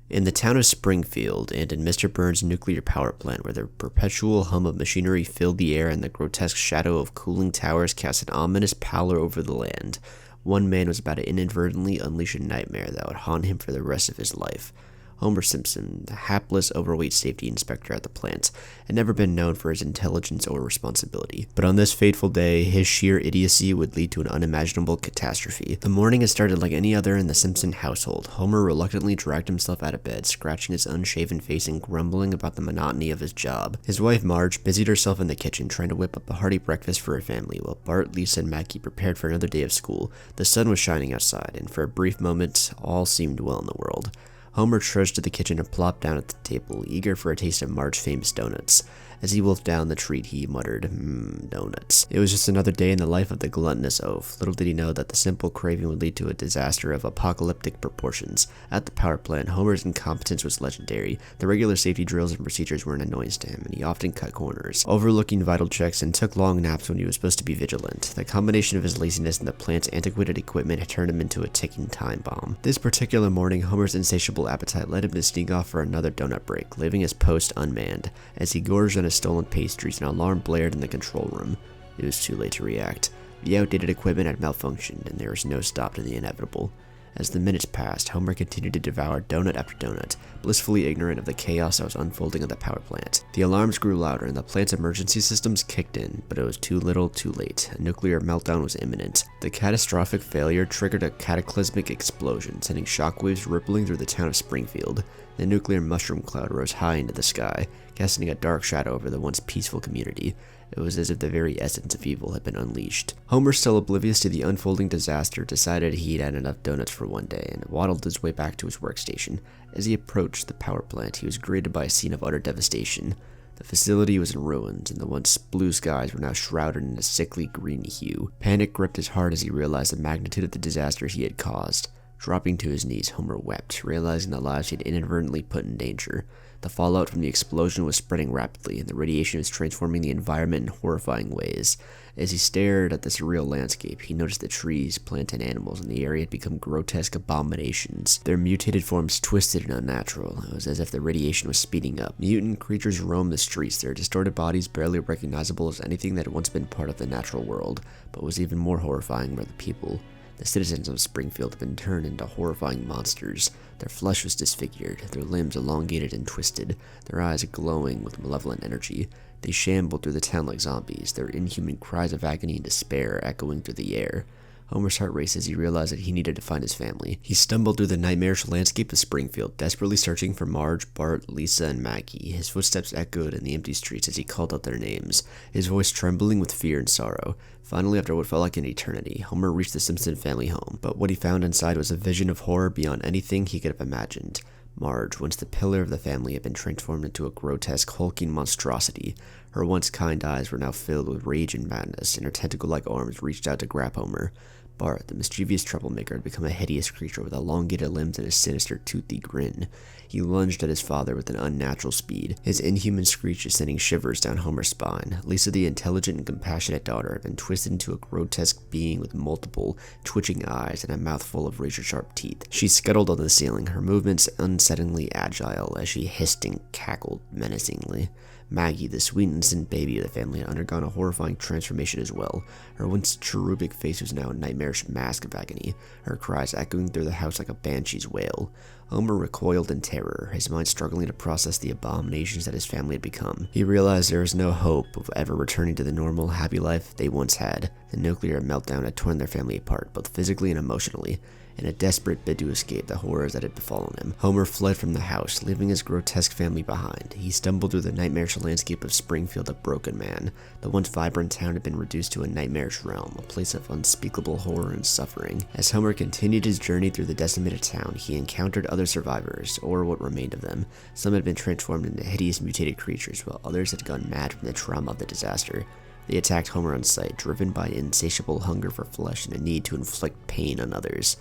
In the town of Springfield and in Mr. Burns' nuclear power plant, where the perpetual hum of machinery filled the air and the grotesque shadow of cooling towers cast an ominous pallor over the land, one man was about to inadvertently unleash a nightmare that would haunt him for the rest of his life. Homer Simpson, the hapless, overweight safety inspector at the plant, had never been known for his intelligence or responsibility. But on this fateful day, his sheer idiocy would lead to an unimaginable catastrophe. The morning had started like any other in the Simpson household. Homer reluctantly dragged himself out of bed, scratching his unshaven face and grumbling about the monotony of his job. His wife, Marge, busied herself in the kitchen trying to whip up a hearty breakfast for her family, while Bart, Lisa, and Maggie prepared for another day of school. The sun was shining outside, and for a brief moment, all seemed well in the world. Homer trudged to the kitchen and plopped down at the table, eager for a taste of Marge's famous donuts. As he wolfed down the treat, he muttered, donuts. It was just another day in the life of the gluttonous oaf. Little did he know that the simple craving would lead to a disaster of apocalyptic proportions. At the power plant, Homer's incompetence was legendary. The regular safety drills and procedures were an annoyance to him, and he often cut corners, overlooking vital checks and took long naps when he was supposed to be vigilant. The combination of his laziness and the plant's antiquated equipment had turned him into a ticking time bomb. This particular morning, Homer's insatiable appetite led him to sneak off for another donut break, leaving his post unmanned. As he gorged on his stolen pastries, an alarm blared in the control room. It was too late to react. The outdated equipment had malfunctioned, and there was no stop to the inevitable. As the minutes passed, Homer continued to devour donut after donut, blissfully ignorant of the chaos that was unfolding at the power plant. The alarms grew louder, and the plant's emergency systems kicked in, but it was too little, too late. A nuclear meltdown was imminent. The catastrophic failure triggered a cataclysmic explosion, sending shockwaves rippling through the town of Springfield. The nuclear mushroom cloud rose high into the sky, casting a dark shadow over the once peaceful community. It was as if the very essence of evil had been unleashed. Homer, still oblivious to the unfolding disaster, decided he'd had enough donuts for one day and waddled his way back to his workstation. As he approached the power plant, he was greeted by a scene of utter devastation. The facility was in ruins, and the once blue skies were now shrouded in a sickly green hue. Panic gripped his heart as he realized the magnitude of the disaster he had caused. Dropping to his knees, Homer wept, realizing the lives he had inadvertently put in danger. The fallout from the explosion was spreading rapidly, and the radiation was transforming the environment in horrifying ways. As he stared at the surreal landscape, he noticed that trees, plants, and animals in the area had become grotesque abominations. Their mutated forms twisted and unnatural. It was as if the radiation was speeding up. Mutant creatures roamed the streets, their distorted bodies barely recognizable as anything that had once been part of the natural world, but was even more horrifying were the people. The citizens of Springfield had been turned into horrifying monsters. Their flesh was disfigured, their limbs elongated and twisted, their eyes glowing with malevolent energy. They shambled through the town like zombies, their inhuman cries of agony and despair echoing through the air. Homer's heart raced as he realized that he needed to find his family. He stumbled through the nightmarish landscape of Springfield, desperately searching for Marge, Bart, Lisa, and Maggie. His footsteps echoed in the empty streets as he called out their names, his voice trembling with fear and sorrow. Finally, after what felt like an eternity, Homer reached the Simpson family home, but what he found inside was a vision of horror beyond anything he could have imagined. Marge, once the pillar of the family, had been transformed into a grotesque, hulking monstrosity. Her once kind eyes were now filled with rage and madness, and her tentacle-like arms reached out to grab Homer. Bart, the mischievous troublemaker, had become a hideous creature with elongated limbs and a sinister, toothy grin. He lunged at his father with an unnatural speed, his inhuman screeches sending shivers down Homer's spine. Lisa, the intelligent and compassionate daughter, had been twisted into a grotesque being with multiple, twitching eyes and a mouth full of razor-sharp teeth. She scuttled on the ceiling, her movements unsettlingly agile as she hissed and cackled menacingly. Maggie, the sweet innocent baby of the family, had undergone a horrifying transformation as well. Her once cherubic face was now a nightmarish mask of agony, her cries echoing through the house like a banshee's wail. Homer recoiled in terror, his mind struggling to process the abominations that his family had become. He realized there was no hope of ever returning to the normal, happy life they once had. The nuclear meltdown had torn their family apart, both physically and emotionally. In a desperate bid to escape the horrors that had befallen him, Homer fled from the house, leaving his grotesque family behind. He stumbled through the nightmarish landscape of Springfield, a broken man. The once vibrant town had been reduced to a nightmarish realm, a place of unspeakable horror and suffering. As Homer continued his journey through the decimated town, he encountered other survivors, or what remained of them. Some had been transformed into hideous mutated creatures, while others had gone mad from the trauma of the disaster. They attacked Homer on sight, driven by insatiable hunger for flesh and a need to inflict pain on others.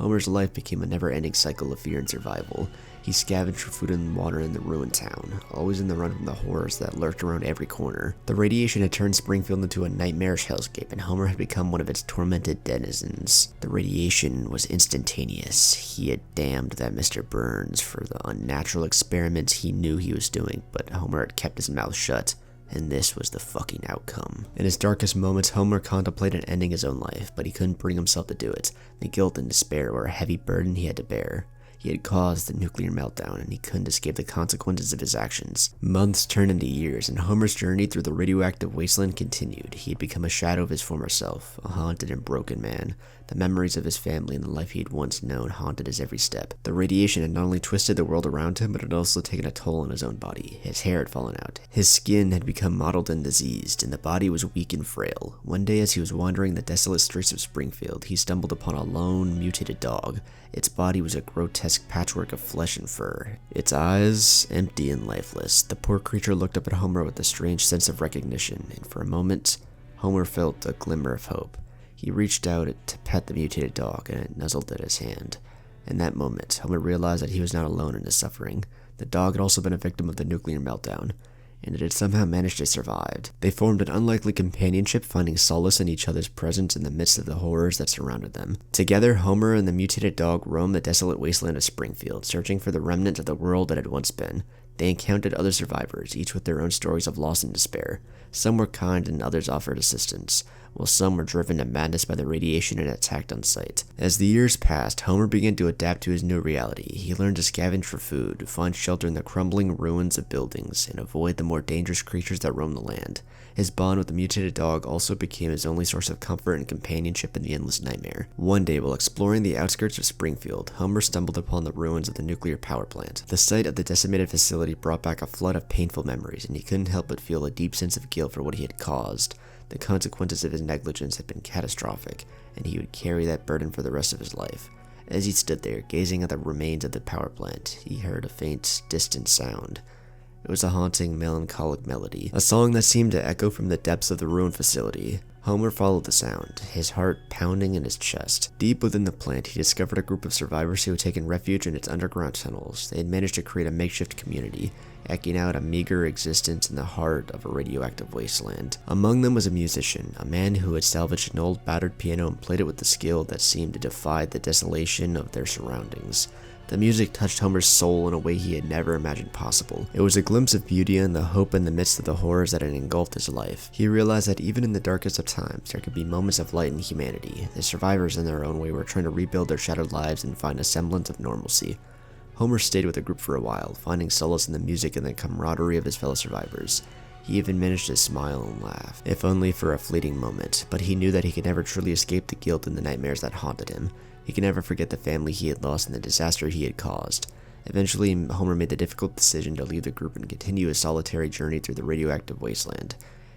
Homer's life became a never-ending cycle of fear and survival. He scavenged for food and water in the ruined town, always in the run from the horrors that lurked around every corner. The radiation had turned Springfield into a nightmarish hellscape, and Homer had become one of its tormented denizens. The radiation was instantaneous. He had damned that Mr. Burns for the unnatural experiments he knew he was doing, but Homer had kept his mouth shut. And this was the fucking outcome. In his darkest moments, Homer contemplated ending his own life, but he couldn't bring himself to do it. The guilt and despair were a heavy burden he had to bear. He had caused the nuclear meltdown, and he couldn't escape the consequences of his actions. Months turned into years, and Homer's journey through the radioactive wasteland continued. He had become a shadow of his former self, a haunted and broken man. The memories of his family and the life he had once known haunted his every step. The radiation had not only twisted the world around him, but had also taken a toll on his own body. His hair had fallen out. His skin had become mottled and diseased, and the body was weak and frail. One day, as he was wandering the desolate streets of Springfield, he stumbled upon a lone, mutated dog. Its body was a grotesque patchwork of flesh and fur. Its eyes empty and lifeless. The poor creature looked up at Homer with a strange sense of recognition, and for a moment, Homer felt a glimmer of hope. He reached out to pet the mutated dog, and it nuzzled at his hand. In that moment, Homer realized that he was not alone in his suffering. The dog had also been a victim of the nuclear meltdown, and it had somehow managed to survive. They formed an unlikely companionship, finding solace in each other's presence in the midst of the horrors that surrounded them. Together, Homer and the mutated dog roamed the desolate wasteland of Springfield, searching for the remnant of the world that had once been. They encountered other survivors, each with their own stories of loss and despair. Some were kind and others offered assistance, while some were driven to madness by the radiation and attacked on sight. As the years passed, Homer began to adapt to his new reality. He learned to scavenge for food, find shelter in the crumbling ruins of buildings, and avoid the more dangerous creatures that roamed the land. His bond with the mutated dog also became his only source of comfort and companionship in the endless nightmare. One day, while exploring the outskirts of Springfield, Homer stumbled upon the ruins of the nuclear power plant. The sight of the decimated facility brought back a flood of painful memories, and he couldn't help but feel a deep sense of guilt for what he had caused. The consequences of his negligence had been catastrophic, and he would carry that burden for the rest of his life. As he stood there, gazing at the remains of the power plant, he heard a faint, distant sound. It was a haunting, melancholic melody, a song that seemed to echo from the depths of the ruined facility. Homer followed the sound, his heart pounding in his chest. Deep within the plant, he discovered a group of survivors who had taken refuge in its underground tunnels. They had managed to create a makeshift community, eking out a meager existence in the heart of a radioactive wasteland. Among them was a musician, a man who had salvaged an old battered piano and played it with a skill that seemed to defy the desolation of their surroundings. The music touched Homer's soul in a way he had never imagined possible. It was a glimpse of beauty and the hope in the midst of the horrors that had engulfed his life. He realized that even in the darkest of times, there could be moments of light and humanity. The survivors in their own way were trying to rebuild their shattered lives and find a semblance of normalcy. Homer stayed with the group for a while, finding solace in the music and the camaraderie of his fellow survivors. He even managed to smile and laugh, if only for a fleeting moment, but he knew that he could never truly escape the guilt and the nightmares that haunted him. He could never forget the family he had lost and the disaster he had caused. Eventually, Homer made the difficult decision to leave the group and continue his solitary journey through the radioactive wasteland.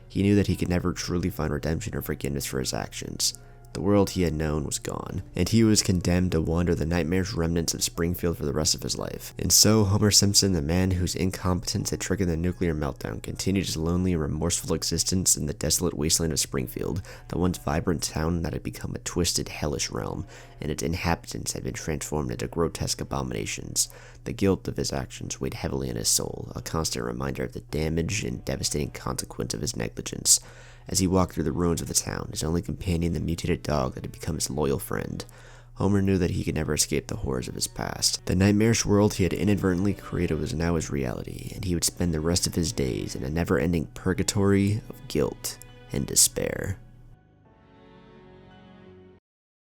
He knew that he could never truly find redemption or forgiveness for his actions. The world he had known was gone, and he was condemned to wander the nightmarish remnants of Springfield for the rest of his life. And so, Homer Simpson, the man whose incompetence had triggered the nuclear meltdown, continued his lonely and remorseful existence in the desolate wasteland of Springfield, the once vibrant town that had become a twisted, hellish realm, and its inhabitants had been transformed into grotesque abominations. The guilt of his actions weighed heavily on his soul, a constant reminder of the damage and devastating consequence of his negligence. As he walked through the ruins of the town, his only companion the mutated dog that had become his loyal friend, Homer knew that he could never escape the horrors of his past. The nightmarish world he had inadvertently created was now his reality, and he would spend the rest of his days in a never-ending purgatory of guilt and despair.